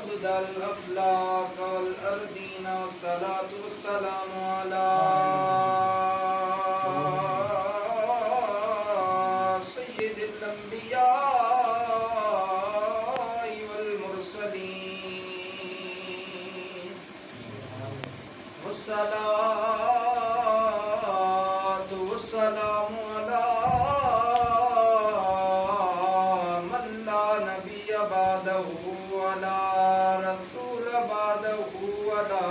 عبد الأفلاك والأرضين والصلاة والسلام على سيد الأنبياء والمرسلين والصلاة والسلام على من لا نبي بعده ولا رسول بعده ولا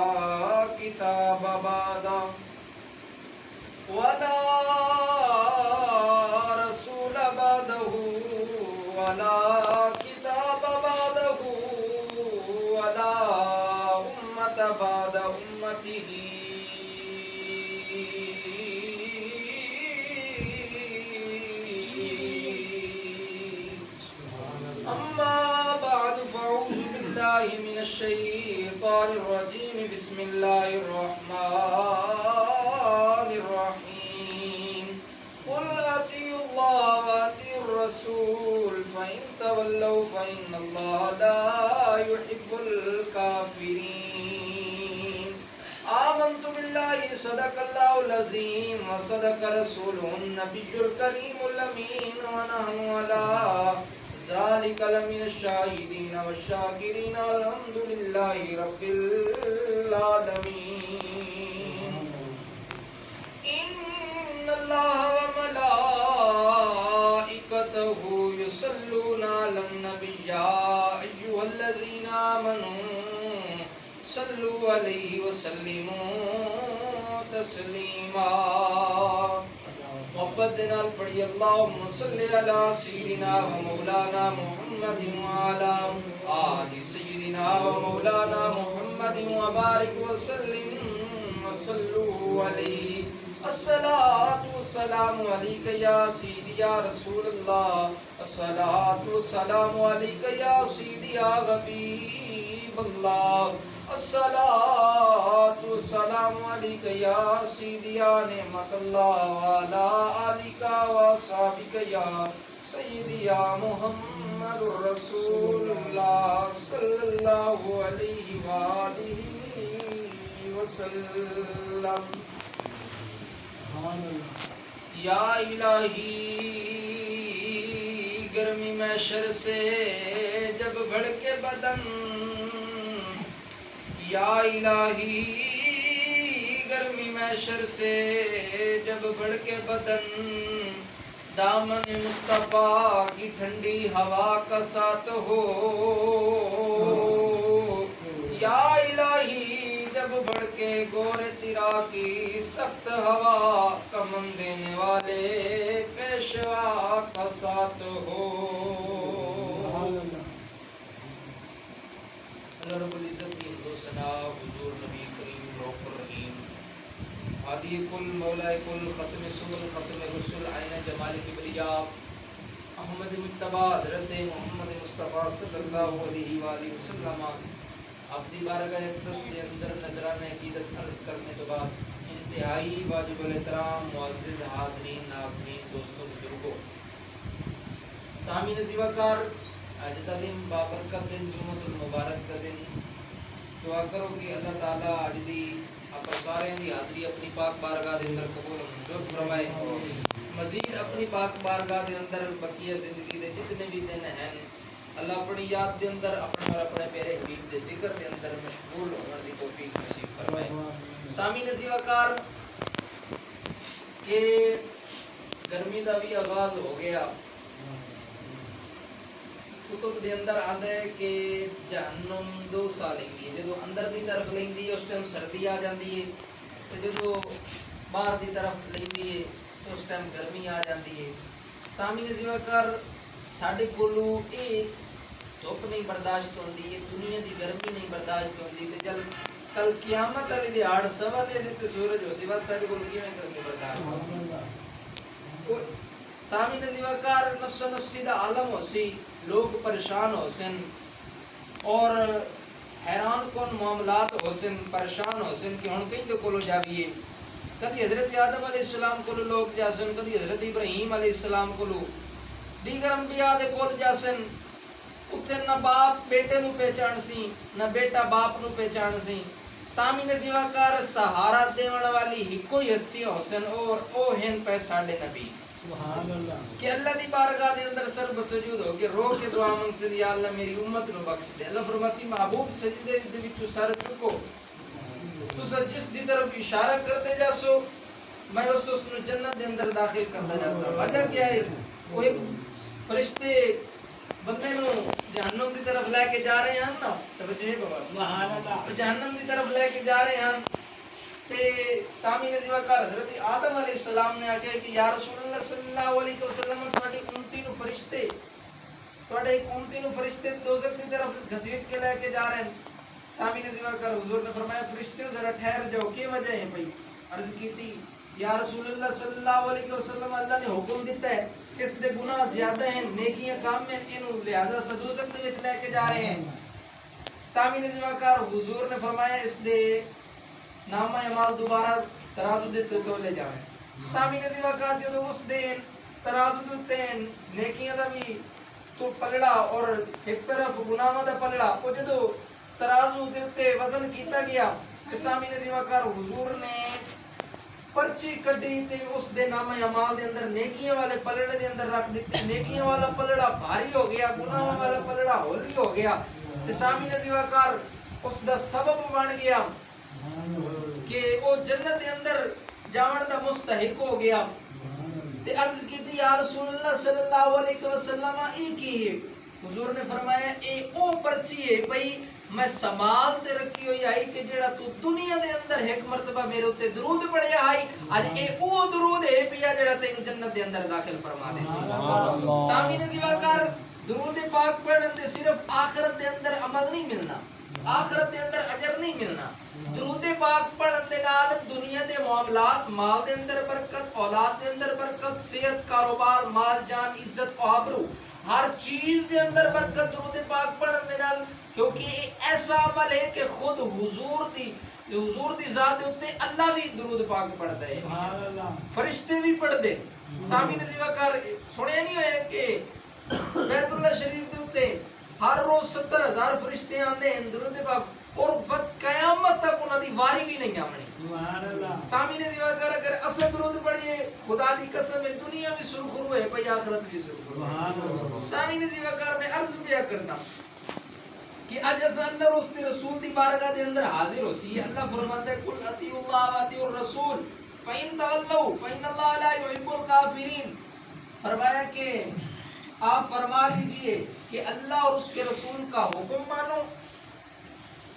كتاب بعده ولا رسول بعده ولا كتاب بعده ولا أمة بعد أمته أما بعد فأعوذ بالله من الشيطان الرجيم بسم الله الرحمن الرحيم قل أطيعوا الله وأطيعوا الرسول فإن تولوا فإن الله لا يحب الكافرين آمنت بالله صدق الله العظيم وصدق رسوله النبي الكريم الأمين ونحن على ذلك لمن الشاهدين والشاكرين الحمد لله رب العالمين إن الله وملائكته يصلون على النبي يا أيها الذين آمنوا صلوا عليه وسلموا تسليما محبت نال پڑھی اللہم صلی علی سیدنا و مولانا محمد وعلا آل سیدنا و مولانا محمد وبارک وسلم وصلو علیہ الصلاة والسلام علیک یا سیدی یا رسول اللہ الصلاة والسلام علیک یا سیدی یا حبیب اللہ الصلاة والسلام علیک یا سیدی یا نعمت اللہ وعلا آلک واصحابک یا سیدی یا محمد رسول اللہ صلی اللہ علیہ وآلہ وسلم یا الہی گرمی محشر سے جب بھڑکے بدن یا الہی گرمی محشر سے جب بھڑکے بدن دامن مصطفیٰ کی ٹھنڈی ہوا کا ساتھ ہو یا الہی جب بھڑکے گور تیرا کی سخت ہوا کمن دینے والے پیشوا کا ساتھ ہو اللہ رب العزت کی حمد و ثنا حضور نبی کریم رؤوف الرحیم ہادی کل مولا کل ختم سبل ختم رسول عین جمال کبریا احمد مجتبی حضرت محمد مصطفیٰ صلی اللہ علیہ وآلہ وسلم اپنی بارگاہ اقدس کے اندر نذرانہ عقیدت عرض کرنے کے بعد انتہائی واجب الاحترام معزز حاضرین ناظرین دوستوں بزرگوں سامعین زیباکار آج دا دن بابرکت دن جمعۃ المبارک دا دن دعا کرو کہ اللہ تعالیٰ آج دی آپ سارے دی حاضری اپنی پاک بارگاہ دے اندر قبول و منظور فرمائے مزید اپنی پاک بارگاہ دے اندر بقیہ زندگی دے جتنے بھی دن ہیں اللہ اپنی یاد دے اندر اپنے اور اپنے پیارے حبیب دے ذکر دے اندر مشغول ہونے دی توفیق نصیب فرمائے سامعین زیباکار کہ گرمی دا بھی آغاز ہو گیا کتب دے اندر آدھا ہے کہ جہنم 2 سال لیندی ہے جدو اندر دی طرف لیندی ہے اس ٹائم سردی آ جاندی ہے تو جدو باہر دی طرف لیندی ہے تو اس ٹائم گرمی آ جاندی ہے سامعین زیباکار ساڈے کولو اے دھوپ نہیں برداشت ہوندی ہے دنیا دی گرمی نہیں برداشت ہوندی تے جل کل قیامت والی دیہاڑ سوالے تے سورج ہو سی بات ساڈے کولو کیویں گرمی برداشت ہو سی سامعین زیباکار نفس و نفسی دا عالم ہو سی لوگ پریشان ہو سن اور حیران کن معاملات ہو سن پریشان ہو سن کہ ہن کہیں تو کولو جاویے کدی حضرت آدم علیہ السلام کولو لوگ جاسن کدی حضرت ابراہیم علیہ السلام کولو دیگر انبیاء دے کول جاسن اتھے نہ باپ بیٹے نو پہچان سی نہ بیٹا باپ نو پہچان سی سامی نے زیواکار سہارا دیوان والی ہکو ہستی حسن اور او ہن پہ ساڑے نبی سبحان اللہ کہ اللہ دی بارگاہ دے اندر سر بسجود ہو کہ رو کے دعا منگ سے یا اللہ میری امت نو بخش دے اللہ فرماسی محبوب سجدے دے وچوں سر چکو تو جس دی طرف اشارہ کرتے جا سو میں اس نو جنت دے اندر داخل کرتا جا سا وجہ کیا ہے وہ ایک فرشتے بندے نو جہنم دی طرف لے کے جا رہے ہیں نا توجہ ہے بابا سبحان اللہ جہنم دی طرف لے کے جا رہے ہیں تے سامی نے زیواکار حضرت آدم علیہ السلام نے آکھیا کہ یا رسول اللہ صلی اللہ علیہ وسلم تواڈی امتی نو فرشتے تواڈے امتی نو فرشتے دوزخ دی طرف گھسیٹ کے لے کے جا رہے ہیں سامی نے زیواکار حضور نے فرمایا فرشتے ذرا ٹھہر جاؤ کی وجہ ہے بھائی عرض کی تھی یا رسول اللہ صلی اللہ علیہ وسلم اللہ نے حکم دیتا ہے کہ اس دے گناہ زیادہ ہیں نیکیاں کام میں انہوں لہذا دوزخ دے وچ لے کے جا رہے ہیں سامی نے زیواکار حضور نے فرمایا اس دے نامہ اعمال دوبارہ ترازو دے تو لے جاویں سامی نے زیواکار جو اس دن ترازو دے نیکیاں دا بھی تو پلڑا اور ایک طرف گناہاں دا پلڑا او جدو ترازو دے تے وزن کیتا گیا سامی نے زیواکار حضور نے پرچی کڈی تے اس دے نامہ اعمال دے اندر نیکیاں والے پلڑے دے اندر رکھ دیتے نیکیاں والا پلڑا بھاری ہو گیا گناہاں والا پلڑا ہولی ہو گیا تے سامی نے زیواکار اس دا سبب بن گیا کہ وہ جنت دے اندر جاون دا مستحق ہو گیا تے عرض کی تھی یا رسول اللہ صلی اللہ علیہ وسلم ای کی ہے حضور نے فرمایا اے او پرچی ہے بھئی میں سنبھال تے رکھی ہوئی آئی کہ جڑا تو دنیا دے اندر ایک مرتبہ میرے تے درود پڑھیا آئی آج اے او درود ہے پیا جڑا تینوں جنت دے اندر داخل فرما دے سی سامی نے زیواکار درود پاک پڑھن دے صرف آخرت دے اندر عمل نہیں ملنا آخرت دے اندر اجر نہیں ملنا درود پاک پڑھن دے نال دنیا دے معاملات مال دے اندر برکت اولاد دے اندر برکت صحت کاروبار مال جان عزت و آبرو ہر چیز دے اندر برکت درود پاک پڑھن دے نال کیونکہ یہ ایسا عمل ہے کہ خود حضور دی ذات ہوتے اللہ بھی درود پاک پڑھتا ہے فرشتے بھی پڑھ دے سامی نے زیواکار سنے نہیں ہوئے کہ بیت اللہ شریف دے ہوتے ہر روز 70,000 فرشتے آندے ہیں درود پاک اور وقت قیامت تک انہاں دی واری بھی نہیں آمنی سامی نے زیواکار اگر اصل درود پڑھئے خدا دی قسم ہے دنیا بھی سرخرو ہے پئی آخرت بھی سرخرو ہے سامی نے زیواکار میں عرض پیا کرتا کہ آج ایسا اللہ اور اس نے رسول دی بارگاہ دے اندر حاضر ہو سی اللہ فرماتا ہے قل اطیعوا اللہ و اطیعوا الرسول فإن تولوا فإن اللہ لا يحب الکافرین فرمایا کہ آپ فرما دیجئے کہ اللہ اور اس کے رسول کا حکم مانو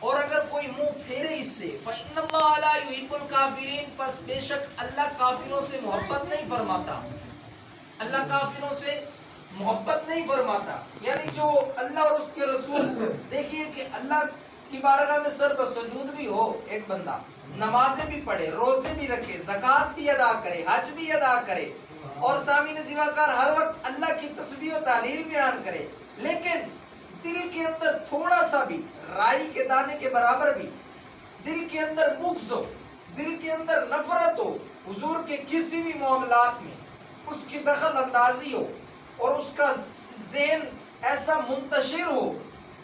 اور اگر کوئی منہ پھیرے اس سے فإن اللہ لا يحب الکافرین پس بے شک اللہ کافروں سے محبت نہیں فرماتا اللہ کافروں سے محبت نہیں فرماتا یعنی جو اللہ اور اس کے رسول دیکھیے کہ اللہ کی بارگاہ میں سر بسجود بھی ہو ایک بندہ نمازیں بھی پڑھے روزے بھی رکھے زکوٰۃ بھی ادا کرے حج بھی ادا کرے اور سامعین زیواکار ہر وقت اللہ کی تسبیح و تحلیل بیان کرے لیکن دل کے اندر تھوڑا سا بھی رائی کے دانے کے برابر بھی دل کے اندر بغض ہو دل کے اندر نفرت ہو حضور کے کسی بھی معاملات میں اس کی دخل اندازی ہو اور اس کا ذہن ایسا منتشر ہو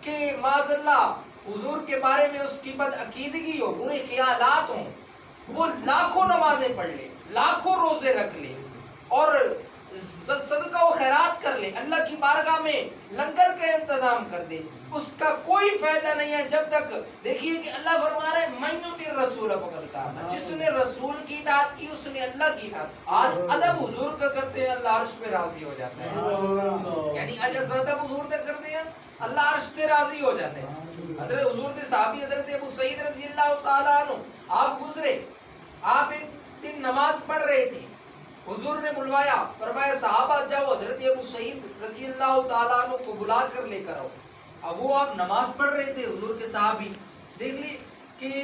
کہ معاذ اللہ حضور کے بارے میں اس کی بد عقیدگی ہو برے خیالات ہوں وہ لاکھوں نمازیں پڑھ لے لاکھوں روزے رکھ لے اور صدقہ و خیرات کر لے اللہ کی بارگاہ میں لنگر کا انتظام کر دے اس کا کوئی فائدہ نہیں ہے جب تک دیکھیے کہ اللہ فرما رہا ہے من یطع الرسول فقد طاع جس نے رسول کی اطاعت کی اس نے اللہ کی اطاعت آج ادب حضور کا کرتے ہیں اللہ عرش پہ راضی ہو جاتا ہے یعنی آج ادب حضور کا کرتے ہیں اللہ عرش پہ راضی ہو جاتا ہے حضرت حضور کے صحابی حضرت ابو سعید رضی اللہ تعالیٰ عنہ آپ گزرے آپ ایک دن نماز پڑھ رہے تھے حضور نے بلوایا فرمایا صحابہ جاؤ حضرت ابو سعید رضی اللہ تعالیٰ عنہ کو بلا کر لے کر آؤ اب وہ آپ نماز پڑھ رہے تھے حضور کے صحابی دیکھ لی کہ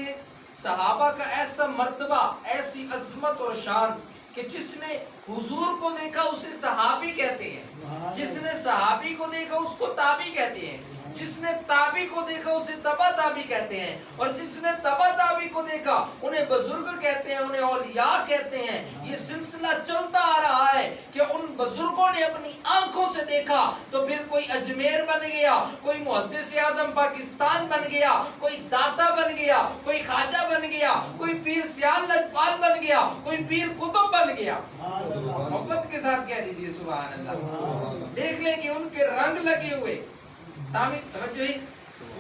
صحابہ کا ایسا مرتبہ ایسی عظمت اور شان کہ جس نے حضور کو دیکھا اسے صحابی کہتے ہیں جس نے صحابی کو دیکھا اس کو تابعی کہتے ہیں جس نے تابی کو دیکھا اسے تبا تابی کہتے ہیں، اور جس نے تبا تابی کو دیکھا انہیں بزرگ کہتے ہیں، انہیں اولیاء کہتے ہیں۔ یہ سلسلہ چلتا آ رہا ہے کہ ان بزرگوں نے اپنی آنکھوں سے دیکھا تو پھر کوئی اجمیر بن گیا، کوئی محدث اعظم پاکستان بن گیا، کوئی داتا بن گیا، کوئی خواجہ بن گیا، کوئی پیر سیال لجپال بن گیا، کوئی پیر قطب بن گیا۔ محبت کے ساتھ کہہ دیجئے سبحان اللہ۔ دیکھ لیں کہ ان کے رنگ لگے ہوئے، سامنے سمجھو ہی،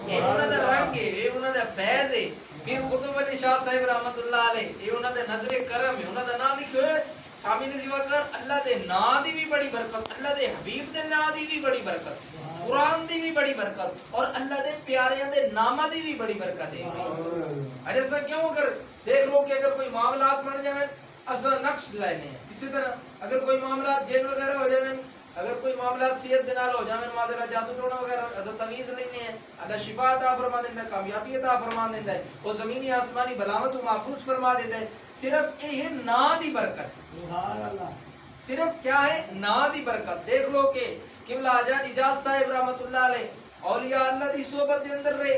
یہ انہوں دا رنگ ہے، یہ انہوں دا فیض ہے۔ پیر قطب علی شاہ صاحب رحمت اللہ علیہ، یہ انہوں دا نظر کرم ہے، انہوں دا نام لکھو ہے سامنے زیوہ کر، اللہ دے نا دی بھی بڑی برکت، اللہ دے حبیب دے نا دی بھی بڑی برکت، قرآن دی بھی بڑی برکت، اور اللہ دے پیاریاں دے نامہ دی بھی بڑی برکت ہے۔ ایسا کیوں؟ اگر دیکھ لو کہ اگر کوئی معاملات بن جائیں اصلا نقش لینے ہیں، اسی طرح اگر کوئی معاملات جن وغیرہ ہو جائیں، اگر کوئی معاملات صحت دنال ہو جائیں، معذرہ جادو ٹونا وغیرہ اصلا تمیز لینے ہیں، اللہ شفا عطا فرما دیتا ہے، کامیابی عطا فرما دیتا ہے، وہ زمینی آسمانی بلامت و محفوظ فرما دیتا ہے۔ صرف یہ نا دی برکت، صرف کیا ہے؟ نا دی برکت۔ دیکھ لو کہ قبلہ اجاز صاحب رحمت اللہ علیہ اولیاء اللہ دی صحبت دے اندر رہے،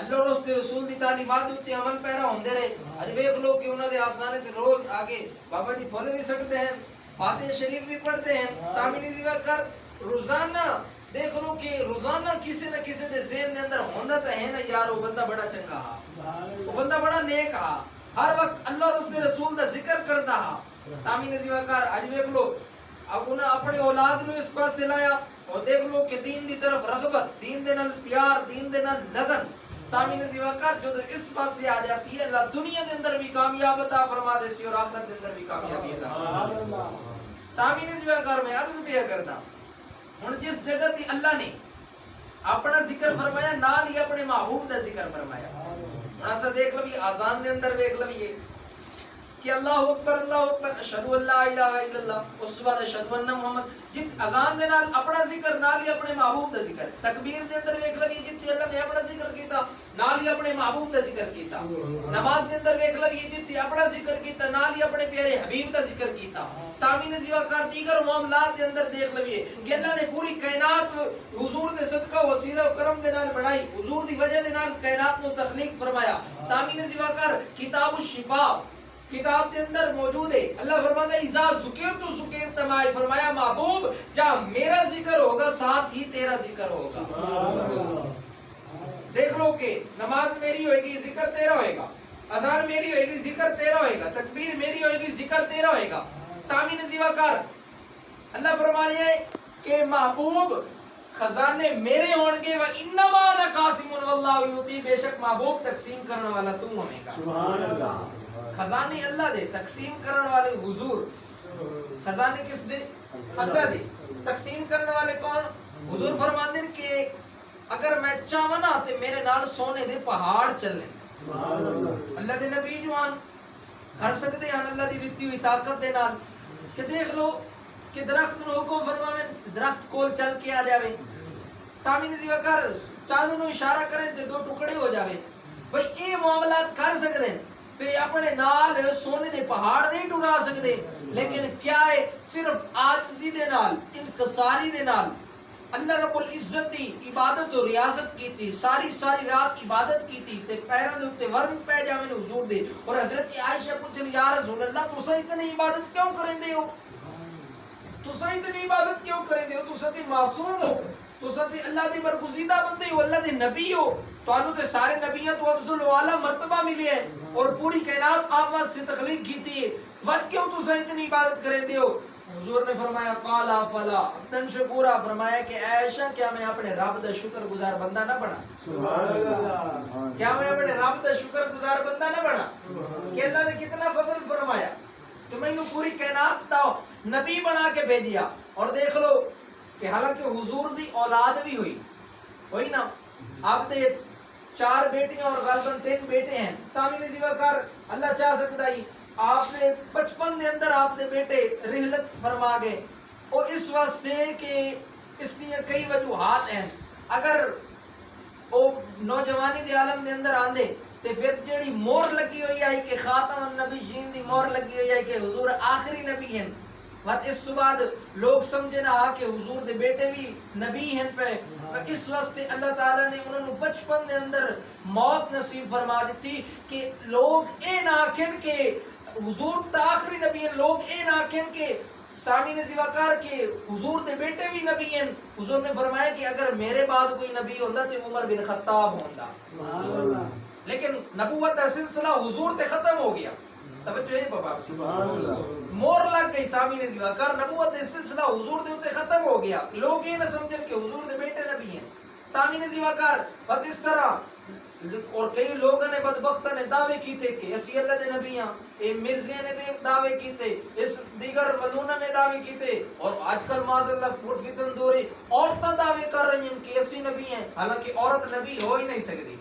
اللہ اور اس دے رسول دی تعلیمات اتے عمل پیرا ہوندے رہے۔ اج دیکھ لو کہ انہوں نے آسانے تے روز آگے بابا جی پھول بھی سکتے ہیں، فاتح شریف بھی پڑھتے ہیں، سامنے زیوہ کر روزانہ دیکھ لو کہ روزانہ کسی نہ کسی دے ذہن دے اندر ہوندہ تا ہے نا یار وہ بندہ بڑا چنگا ہا، وہ بندہ بڑا نیک ہا، ہر وقت اللہ اور اس دے رسول دا ذکر کرتا ہا۔ سامنے زیوہ کر اج دیکھ لو اب انہاں اپنے اولاد نو اس پاس سے لایا، اور دیکھ لو کہ دین دی طرف رغبت، دین دے نال پیار، دین دے نال لگن سامنے زیوہ کر جو اس پاس سے آ جاسی اللہ دنیا دے اندر بھی کامیاب عطا فرما دے سی اور آخرت دے اندر بھی کامیابی عطا فرما دے۔ سامنے زیوہ کر میں عرض بھی کرنا ہن جس جگہ تی اللہ نے اپنا ذکر فرمایا نال ہی اپنے محبوب دا ذکر فرمایا۔ ہن اسا دیکھ لو یہ اذان دے اندر دیکھ لو یہ کہ اللہ اکبر اشہدو ان لا الہ الا اللہ، اس بعد اشہدو ان محمد، جت اذان دے نال اپنا ذکر نال ہی اپنے محبوب دا ذکر، تکبیر دے اندر دیکھ لو یہ جتھے اللہ نے اپنا ذکر کیتا نال ہی اپنے محبوب دا ذکر کیتا، نماز دے اندر دیکھ لو یہ جتھے اپنا ذکر کیتا نال ہی اپنے پیارے حبیب دا ذکر کیتا۔ سامعین زیوہ کار دیگر معاملات دے اندر دیکھ لو یہ کہ اللہ نے پوری کائنات حضور دے صدقہ وسیلہ و کرم دے نال بنائی، حضور دی وجہ دے نال کائنات نو تخلیق فرمایا۔ سامعین زیوہ کار کتاب الشفا کتاب دے اندر موجود ہے، اللہ فرماتا ہے اذا ذکرت ذکرت معی، فرمایا محبوب جہاں میرا ذکر ہوگا ساتھ ہی تیرا ذکر ہوگا۔ دیکھ لو کہ نماز میری ہوئے گی ذکر تیرا ہوئے گا، اذان میری ہوئے گی ذکر تیرا ہوئے گا، تکبیر میری ہوئے گی ذکر تیرا ہوئے گا۔ سامعین زیوہ کار اللہ فرما رہے ہیں کہ محبوب خزانے میرے ہونگے وَإِنَّمَا أَنَا قَاسِمٌ وَاللَّهُ يُعْطِي، بے شک محبوب تقسیم کرنے والا تو ہمیں گا۔ سبحان اللہ، خزانے اللہ دے، تقسیم کرنے والے حضور، خزانے کس دے؟ اللہ دے، تقسیم کرنے والے کون؟ حضور فرماندے کہ اگر میں چاہنا تے میرے نال سونے دے پہاڑ چلیں، سبحان اللہ، اللہ دے نبی جوان کر سکتے ہیں اللہ دی دیتی ہوئی طاقت دے نال کہ دیکھ لو کہ درخت نو حکم فرماویں درخت کول چل کے آ جاوے، سامعین زیوہ کر چاند نو اشارہ کریں تے دو ٹکڑے ہو جاوے۔ بھئی اے معاملات کر سکتے ہیں تے اپنے نال سونے دے پہاڑ نہیں ٹرا سکتے، لیکن کیا ہے صرف عاجزی دے نال، انکساری دے نال اللہ رب العزت دی عبادت و ریاضت کی تھی، ساری رات عبادت کی تھی تے پیروں دے اوتے ورم پے جاویں حضور دے، اور حضرت عائشہ پوچھن یا رسول اللہ تساں اتنی عبادت کیوں کریندے ہو؟ تساں اتنی عبادت کیوں کریندے ہو؟ تساں تے معصوم ہو، تساں تے اللہ دے برگزیدہ بندے ہو، اللہ دے نبی ہو، تانوں تے سارے نبیوں تو افضل و اعلی مرتبہ ملی ہے اور پوری کائنات آپ واسطے تخلیق کی تھی، وقت کیوں تساں اتنی عبادت کریندے ہو؟ حضور نے فرمایا قالا فلا عبدن شکورا، فرمایا کہ عائشہ کیا میں اپنے رب دا شکر گزار بندہ نہ بنا؟ سبحان اللہ، کیا میں اپنے رب دا شکر گزار بندہ نہ بنا؟ کہ اللہ نے کتنا فضل فرمایا کہ میں انہوں پوری کائنات دا نبی بنا کے بھیجیا، اور دیکھ لو کہ حالانکہ حضور دی اولاد بھی ہوئی نا، آپ دے 4 بیٹیاں اور غالباً 3 بیٹے ہیں، سامعین زیوہ کار اللہ چاہ سکتا ہی آپ نے 55 دے اندر آپ دے بیٹے رحلت فرما گئے، اور اس واسطے کہ اس لیے کئی وجوہات ہیں، اگر وہ نوجوانی دے عالم دے اندر آندے تے پھر جیڑی مور لگی ہوئی ہے کہ خاتم النبیین دی مور لگی ہوئی ہے کہ حضور آخری نبی ہیں، بات اس تو بعد لوگ سمجھے نہ کہ حضور دے بیٹے بھی نبی ہیں پہ، اس واسطے اللہ تعالیٰ نے انہوں نے بچپن دے اندر موت نصیب فرما دیتی کہ لوگ اے نہ آکھن کہ حضور تا آخری نبی ہیں، لوگ اے نہ آکھن کہ سامعین زیواکار کے حضور دے بیٹے بھی نبی ہیں. حضور نے فرمایا کہ اگر میرے بعد کوئی نبی ہوندا تو عمر بن خطاب ہوندا، لیکن نبوت کا سلسلہ حضور تے ختم ہو گیا. توجہ ہے بابا، مور لگ گئی. سامعین زیواکار نبوت کا سلسلہ حضور دے اوتے ختم ہو گیا. لوگ یہ نہ سمجھن کہ حضور دے بیٹے نبی ہیں. سامعین زیواکار بس اس طرح اور کئی لوگوں نے بدبختہ نے دعوے کیتے کہ اسی اللہ دے نبی ہیں. اے مرزے نے دعوے کیتے، اس دیگر ملونہ نے دعوے کیتے، اور آج کل معاذ اللہ پرفتن دورے عورتیں دعوے کر رہی ہیں کہ اسی نبی ہیں، حالانکہ عورت نبی ہو ہی نہیں سکتی.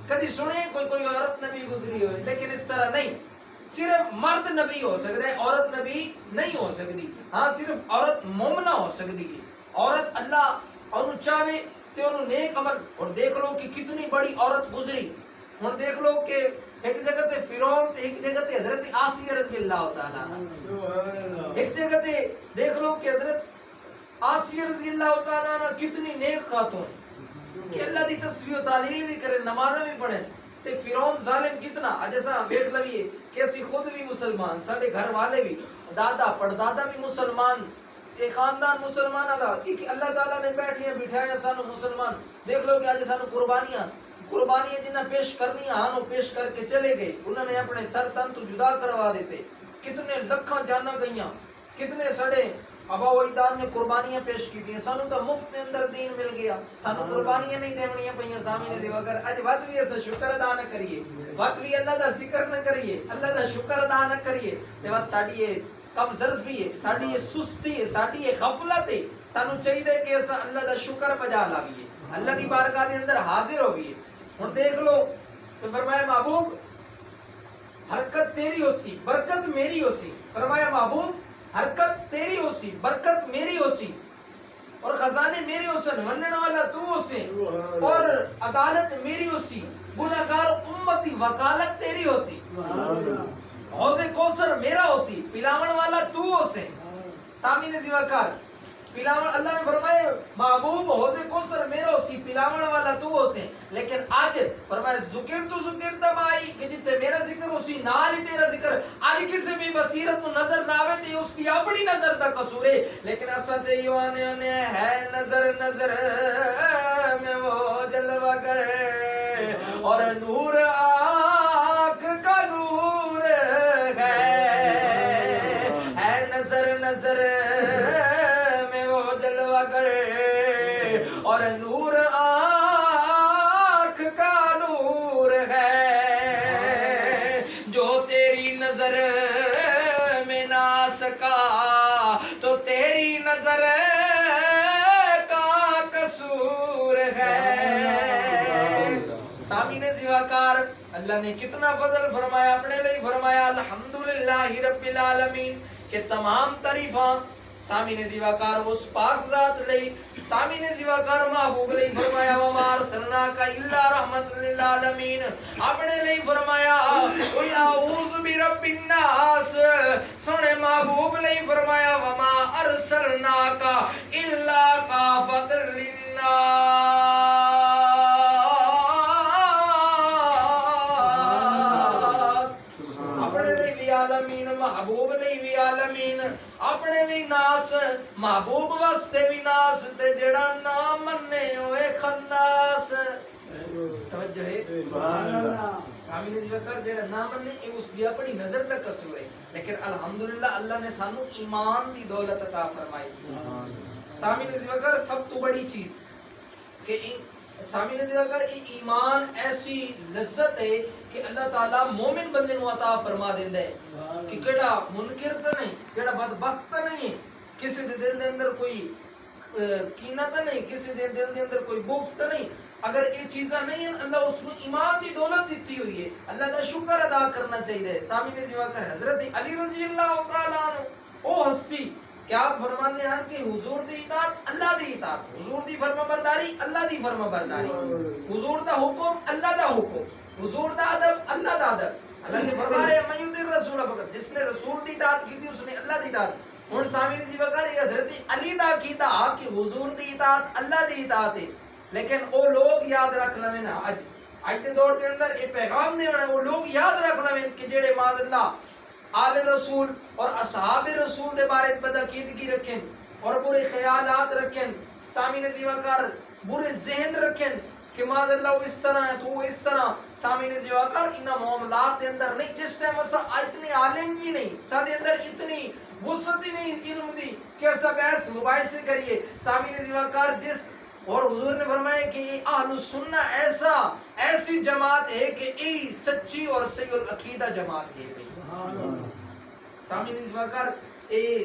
کدی سنے کوئی عورت نبی گزری ہوئے؟ لیکن اس طرح نہیں، صرف مرد نبی ہو سکتا ہے، عورت نبی نہیں ہو سکتی. ہاں صرف عورت مومنہ ہو سکتی ہے. عورت اللہ انہوں چاہے تو انہوں نیک عمل. اور دیکھ لو کہ کتنی بڑی عورت گزری. اور دیکھ لو کہ ایک جگہ تے فرعون تے ایک جگہ تے حضرت آسیہ رضی اللہ تعالیٰ عنہ. ایک جگہ تے دیکھ لو کہ حضرت آسیہ رضی اللہ تعالیٰ عنہ کتنی نیک خاتون کہ اللہ دی تسبیح و تعلیل بھی کرے، نمازیں بھی پڑھیں. تے فرعون ظالم کتنا جیسا دیکھ لویے کہ اسی خود بھی مسلمان، ساڑھے گھر والے بھی، دادا پڑدادا بھی مسلمان، ایک خاندان مسلمان آدھا ایک اللہ تعالیٰ نے بیٹھیاں بٹھایا سانو مسلمان. دیکھ لو کہ آج سانو قربانیاں جنہیں پیش کرنی ہانو پیش کر کے چلے گئے. انہوں نے اپنے سر تن تو جدا کروا دیتے. کتنے لکھاں جانا گئیاں، کتنے سڑے ابا و اجداد نے قربانیاں پیش کی تھیں. سانو تو مفت کے اندر دین مل گیا، سانو قربانیاں نہیں دیونیاں پئیاں. سامنے دیوا کر اج وقت بھی ایسا شکر ادا نہ کریے، وقت بھی اللہ دا ذکر نہ کریے، اللہ دا شکر ادا نہ کریے. تے وقت ساڈی یہ کم ظرفی ہے، ساڈی یہ سستی ہے، ساڈی یہ غفلت ہے. سانو چاہیے کہ ایسا اللہ دا شکر بجا لاویے، اللہ دی بارگاہ دے اندر حاضر ہوئیے. ہن دیکھ لو کہ فرمایا محبوب حرکت تیری ہو سی برکت میری ہو سی. فرمایا محبوب حرکت تیری ہو سی برکت میری ہو سی، اور خزانے میرے ہو سن، ونن والا تو ہو سے، اور عدالت میری ہو سی، گناہگار امتی وکالت تیری ہو سی. حوض کوثر میرا ہو سی، پلاون والا تو ہو سے. سامعین زیواکار پلاون اللہ نے فرمایا محبوب حوض کوثر میرا ہو سی، پلاون والا تو ہو سے. لیکن آج فرمایا ذکر تو ذکر تمائی کہ جتے میرا ذکر ہو سی نال ہی تیرا ذکر. آج کسی بھی بصیرت تو نظر نہ آوے تے اس کی اپنی نظر دا قصور ہے. لیکن اسد یو آنے ہے نظر نظر میں وہ جلوہ کرے، اور نور آنکھ کا نور ہے نظر نظر میں وہ جلوہ کرے، اور نور آنکھ کا نور ہے. جو تیری نظر میں نہ سکا تو تیری نظر کا قصور ہے. سامعین زیواکار اللہ نے کتنا فضل فرمایا اپنے لئے. فرمایا الحمدللہ رب العالمین کہ تمام تعریفاں سامعین زیواکار اس پاک ذات لئی. سامعین زیواکار محبوب لئی فرمایا وما ارسلناک الا رحمت للعالمین. اپنے لئی فرمایا قل اعوذ برب الناس. سونے محبوب لئی فرمایا وما ارسلناک الا کافۃ للناس. اپنے لئی بھی عالمین، محبوب لئی بھی عالمین، اپنے بھی ناس، محبوب واسطے بھی ناس، تے جڑا نہ مننے ہوئے خناس. توجہ ہے سامنے زیواکار جڑا نہ مننے اے اس دی اپنی نظر دا قصور ہے. لیکن الحمدللہ اللہ نے سانو ایمان دی دولت عطا فرمائی. سامنے زیواکار سب تو بڑی چیز کہ سامعین زیواکار ایمان ایسی لذت ہے کہ اللہ تعالیٰ مومن بندے نو عطا فرما دیندا ہے کہ کیڑا منکر تے نہیں، کیڑا بدبخت تے نہیں، کسی دے دل دے اندر کوئی کینہ تے نہیں، کسی دے دل دے اندر کوئی بغض تے نہیں. اگر یہ چیزاں نہیں ہیں اللہ اس کو ایمان دی دولت دیتی ہوئی ہے. اللہ دا شکر ادا کرنا چاہیے. سامعین زیواکار حضرت علی رضی اللہ تعالیٰ عنہ او ہستی کیا آپ فرماتے ہیں کہ حضور دی اطاعت اللہ دی اطاعت، حضور دی فرما برداری اللہ دی فرما برداری، حضور دا حکم اللہ دا حکم، حضور دا ادب اللہ دا ادب. اللہ نے فرمایا من یطع الرسول فقط، جس نے رسول دی اطاعت کی تھی اس نے اللہ دی اطاعت. ہن سامنے جی وکر حضرت علی دا کیتا کہ حضور دی اطاعت اللہ دی اطاعت ہے، لیکن او لوگ یاد رکھ لویں نا اج دے دور دے اندر یہ پیغام دینا ہے، وہ لوگ یاد رکھ لویں کہ جڑے معاذ اللہ آل رسول اور اصحاب رسول دے بارے بدعقیدگی رکھیں اور برے خیالات رکھیں، سامنے جی وکر برے ذہن رکھیں کہ معاذ اللہ وہ اس طرح ہے تو وہ اس طرح، سامنے جی وکر انہاں معاملات دے اندر نہیں، جس ٹائم اسا اتنے عالم بھی نہیں، سارے اندر اتنی وسعت ہی نہیں علم دی کہ ایسا بحث مباحثے کریے، سامنے جی وکر جس اور حضور نے فرمایا کہ یہ اہل السنہ ایسی جماعت ہے کہ یہ سچی اور صحیح العقیدہ جماعت ہے۔ سامنے جی وکر یہ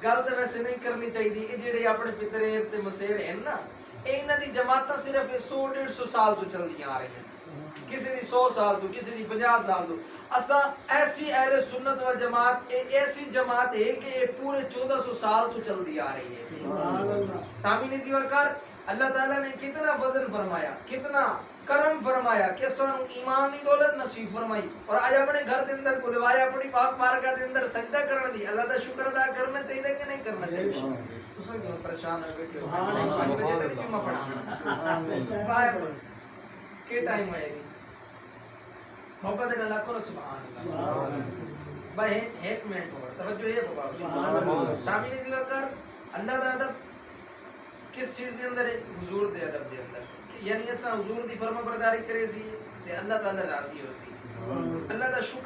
گل تو ویسے نہیں کرنی چاہیے کہ جڑے اپنے پترے تے مسیر ہیں نا، انہاں دی جماعتاں صرف 100-150 سال تو چلدیاں آ رہی ہیں، کسی دی 100 سال تو کسی دی 50 سال تو، اساں ایسی اہل سنت و جماعت ایسی جماعت ہے کہ یہ پورے 1400 سال تو چلدی آ رہی ہے۔ سامنے جی وکر اللہ تعالیٰ نے کتنا فضل فرمایا، کتنا کرم فرمایا کہ سانو ایمان دی دولت نصیب فرمائی، اور آج اپنے گھر دے اندر بلوایا اپنی پاک بارگاہ دے اندر سجدہ کرن دی، اللہ دا شکر ادا کرنا چاہیے کہ نہیں کرنا چاہیے؟ تساں کیوں پریشان ہو بیٹھے ہو؟ 5 بجے تک جمعہ پڑھانا باہر کے ٹائم ہوئے گی محبت اللہ کو سبحان اللہ بھائی ایک منٹ اور توجہ ہے بابا سامنے جی وکر اللہ دا ادب کس چیز دے اندر ہے؟ حضور دے ادب دے اندر، یعنی اساں حضور دی فرما برداری کرے سی تے اللہ تعالی راضی ہو سی، اللہ دا شکر